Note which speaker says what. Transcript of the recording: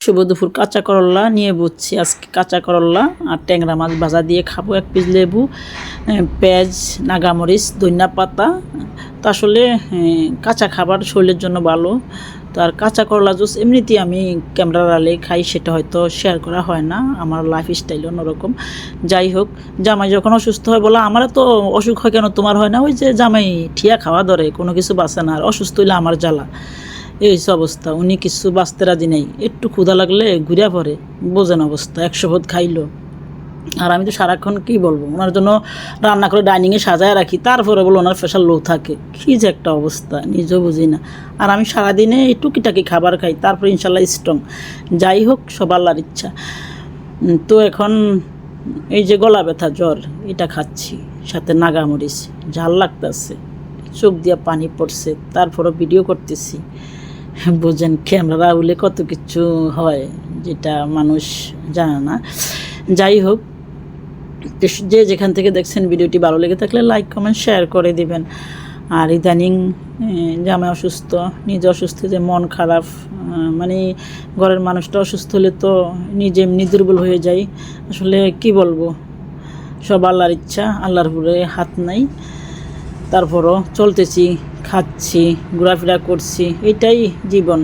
Speaker 1: শুভ দুপুর। কাঁচা করল্লা নিয়ে বুঝছি আজকে, কাঁচা করল্লা আর ট্যাংরা মাছ ভাজা দিয়ে খাবো, 1 পিস লেবু, পেঁয়াজ, নাগামরিচ, ধনিয়া পাতা। তো আসলে কাঁচা খাবার শরীরের জন্য ভালো। তো আর কাঁচা করলা জুস এমনিতেই আমি ক্যামেরার আড়ালে খাই, সেটা হয়তো শেয়ার করা হয় না, আমার লাইফ স্টাইল অন্যরকম। যাই হোক, জামাই যখন অসুস্থ হয় বলে আমার তো অসুখ হয় কেন তোমার হয় না, ওই যে জামাই ঠিয়া খাওয়া ধরে, কোনো কিছু বাঁচে না, আর অসুস্থ হইলে আমার জ্বালা, এই হচ্ছে অবস্থা। উনি কিছু বাঁচতে রাজি নেই, একটু ক্ষুধা লাগলে ঘুরিয়া পড়ে, বোঝেন অবস্থা, 100 ভাত খাইলো। আর আমি তো সারাক্ষণ কী বলবো, ওনার জন্য রান্না করে ডাইনিংয়ে সাজায় রাখি, তারপরে বলো ওনার প্রেশার লো থাকে, কী যে একটা অবস্থা নিজেও বুঝি না। আর আমি সারাদিনে এই টুকিটাকি খাবার খাই, তারপরে ইনশাল্লাহ স্ট্রং। যাই হোক, সব আল্লাহর ইচ্ছা। তো এখন এই যে গলা ব্যথা জ্বর, এটা খাচ্ছি, সাথে নাগামরিচ, ঝাল লাগতেছে, চোখ দিয়ে পানি পড়ছে, তারপরও ভিডিও করতেছি। বোঝেন ক্যামেরা উলে কত কিছু হয় যেটা মানুষ জানে না। যাই হোক, যে যেখান থেকে দেখছেন ভিডিওটি ভালো লেগে থাকলে লাইক কমেন্ট শেয়ার করে দিবেন। আর ইদানিং জামাই অসুস্থ, নিজে অসুস্থ, যে মন খারাপ, মানে ঘরের মানুষটা অসুস্থ হলে তো নিজে এমনি দুর্বল হয়ে যাই। আসলে কি বলবো, সব আল্লাহর ইচ্ছা, আল্লাহর উপরে হাত নাই। তারপরও চলতেছি, খাচ্ছি, ঘোরাফেরা করছি, এটাই জীবন।